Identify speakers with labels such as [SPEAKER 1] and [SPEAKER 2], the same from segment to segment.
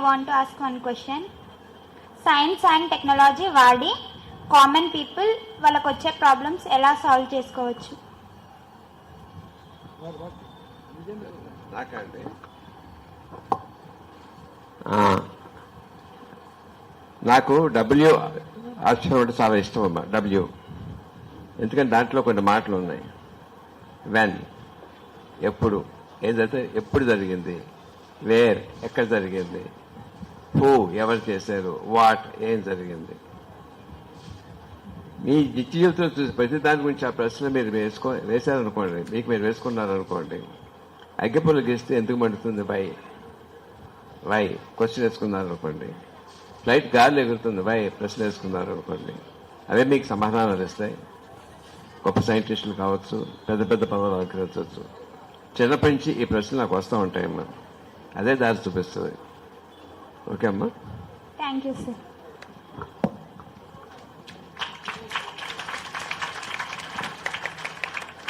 [SPEAKER 1] want to ask one question. Science and technology వాడి common people వాళ్ళకు వచ్చే problems ఎలా సాల్వ్ చేసుకోవచ్చు?
[SPEAKER 2] నాకండి నాకు డబ్ల్యూ అక్షరం అంటే చాలా ఇష్టం అమ్మా. డబ్ల్యూ ఎందుకంటే దాంట్లో కొన్ని మాటలు ఉన్నాయి. వెన్ ఎప్పుడు, ఏదైతే ఎప్పుడు జరిగింది, వేర్ ఎక్కడ జరిగింది, హూ ఎవరు చేశారు, వాట్ ఏం జరిగింది. మీ నిత్య జీవితంలో చూసి ప్రతి దాని గురించి ఆ ప్రశ్న మీరు వేశారనుకోండి, మీకు మీరు వేసుకున్నారనుకోండి, అగ్గిపుల్ల గీస్తే ఎందుకు మండుతుంది, వై క్వశ్చన్ వేసుకున్నారనుకోండి, ఫ్లైట్ గాలి ఎగురుతుంది, వై ప్రశ్న వేసుకున్నారనుకోండి, అవే మీకు సమాధానాలు ఇస్తాయి. గొప్ప సైంటిస్టులు కావచ్చు, పెద్ద పెద్ద పదవులు అలంకరించవచ్చు. చిన్నప్పటి నుంచి ఈ ప్రశ్నలు నాకు వస్తూ ఉంటాయమ్మా, అదే దారి చూపిస్తుంది. ఓకే అమ్మా,
[SPEAKER 1] thank you sir.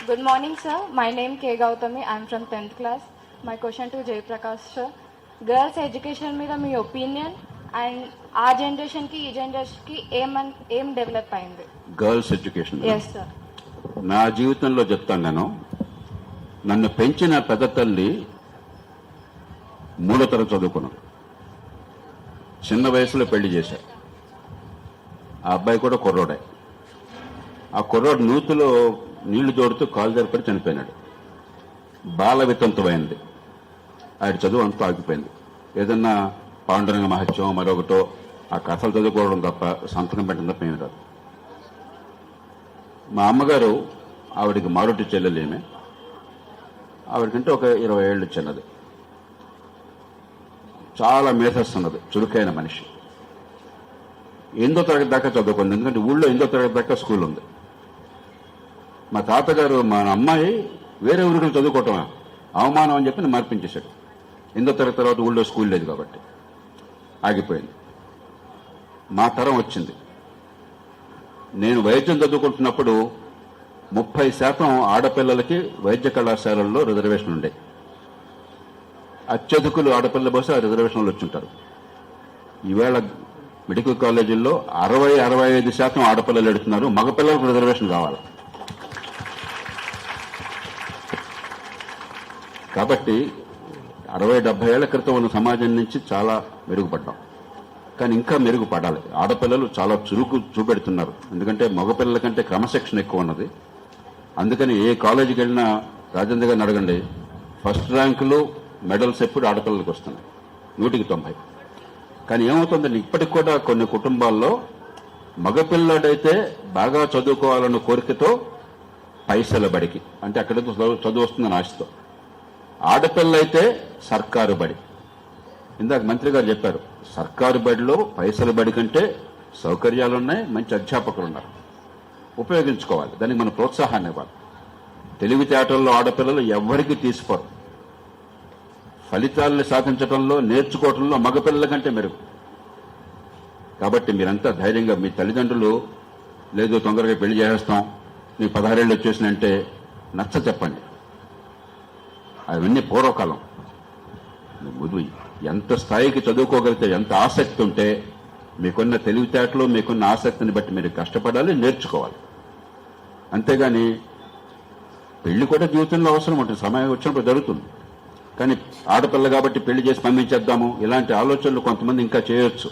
[SPEAKER 3] Good morning, sir. My name K. Gautami. I am from 10th class. My question to Jay Prakash, sir. Girls education మీద మీ ఒపీనియన్ అండ్ ఆ జనరేషన్కి ఈ జనరేషన్కి ఏం డెవలప్ అయింది?
[SPEAKER 4] Girls education,
[SPEAKER 3] yes sir.
[SPEAKER 4] నా జీవితంలో చెప్తాను. నన్ను పెంచిన పెద్ద తల్లి 3వ తరగతి చదువుకున్నాను. చిన్న వయసులో పెళ్లి చేశారు. ఆ అబ్బాయి కూడా కుర్రోడే. ఆ కుర్రోడు నూతిలో నీళ్లు తోడుతూ కాలు జరపడి చనిపోయినాడు. బాల వితంతువైంది. ఆయన చదువు అంతా ఆగిపోయింది. ఏదన్నా పాండురంగ మహత్యం మరొకటో ఆ కథలు చదువుకోవడం తప్ప, సంతకం పెట్టడం తప్ప ఏమి రాదు. మా అమ్మగారు ఆవిడికి మారుటి చెల్లెలేమే. ఆవిడకంటే ఒక 20 ఏళ్ళు చిన్నది. చాలా మేధస్సున్నది, చురుకైన మనిషి. 8వ తరగతి దాకా చదువుకుంది. ఎందుకంటే ఊళ్ళో 8వ తరగతి దాకా స్కూల్ ఉంది. మా తాతగారు మా అమ్మాయి వేరే ఊరికి చదువుకోవటం అవమానం అని చెప్పి మార్పించేశాడు. 8వ తరగతి తర్వాత ఊళ్ళో స్కూల్ లేదు కాబట్టి ఆగిపోయింది. మా తరం వచ్చింది. నేను వైద్యం చదువుకుంటున్నప్పుడు 30% ఆడపిల్లలకి వైద్య కళాశాలల్లో రిజర్వేషన్ ఉండే. అత్యధికులు ఆడపిల్ల బహుశా ఆ రిజర్వేషన్లు వచ్చుంటారు. ఈవేళ మెడికల్ కాలేజీల్లో 60-65% ఆడపిల్లలు ఎడుతున్నారు. మగపిల్లలకు రిజర్వేషన్ కావాలి. కాబట్టి 60-70 ఏళ్ల క్రితం ఉన్న సమాజం నుంచి చాలా మెరుగుపడ్డాం. కానీ ఇంకా మెరుగుపడాలి. ఆడపిల్లలు చాలా చురుకు చూపెడుతున్నారు. ఎందుకంటే మగపిల్లల కంటే క్రమశిక్షణ ఎక్కువ ఉన్నది. అందుకని ఏ కాలేజీకి వెళ్ళినా రాజేంద్ర గారిని అడగండి, ఫస్ట్ ర్యాంకులు మెడల్స్ ఎప్పుడు ఆడపిల్లలకు వస్తున్నాయి, 100%. కానీ ఏమవుతుందండి, ఇప్పటికి కూడా కొన్ని కుటుంబాల్లో మగపిల్లడైతే బాగా చదువుకోవాలన్న కోరికతో పైసల బడికి, అంటే అక్కడ చదువు వస్తుందని ఆశతో, ఆడపిల్ల అయితే సర్కారు బడి. ఇందాక మంత్రి గారు చెప్పారు, సర్కారు బడిలో పైసల బడి కంటే సౌకర్యాలున్నాయి, మంచి అధ్యాపకులు ఉన్నారు. ఉపయోగించుకోవాలి. దానికి మనం ప్రోత్సాహాన్ని ఇవ్వాలి. తెలివితేటల్లో ఆడపిల్లలు ఎవరికి తీసుకోరు. ఫలితాలను సాధించడంలో, నేర్చుకోవడంలో మగపిల్లల కంటే మెరుగు. కాబట్టి మీరంతా ధైర్యంగా, మీ తల్లిదండ్రులు లేదు తొందరగా పెళ్లి చేసేస్తాం, మీ 16 ఏళ్ళు వచ్చేసినంటే నచ్చ చెప్పండి. అవన్నీ పూర్వకాలం. ఎంత స్థాయికి చదువుకోగలిగితే, ఎంత ఆసక్తి ఉంటే, మీకున్న తెలివితేటలు, మీకున్న ఆసక్తిని బట్టి మీరు కష్టపడాలి, నేర్చుకోవాలి. అంతేగాని పెళ్లి కూడా జీవితంలో అవసరం ఉంటుంది, సమయం వచ్చినప్పుడు జరుగుతుంది. కానీ ఆడపిల్ల కాబట్టి పెళ్లి చేసి పంపించేద్దాము, ఇలాంటి ఆలోచనలు కొంతమంది ఇంకా చేయొచ్చు.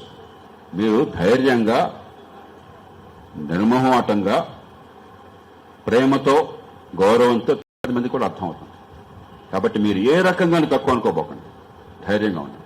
[SPEAKER 4] మీరు ధైర్యంగా, నిర్మోహమాటంగా, ప్రేమతో, గౌరవంతో మంది కూడా అర్థమవుతుంది. కాబట్టి మీరు ఏ రకంగానూ తక్కువ అనుకోబోకండి, ధైర్యంగా ఉండండి.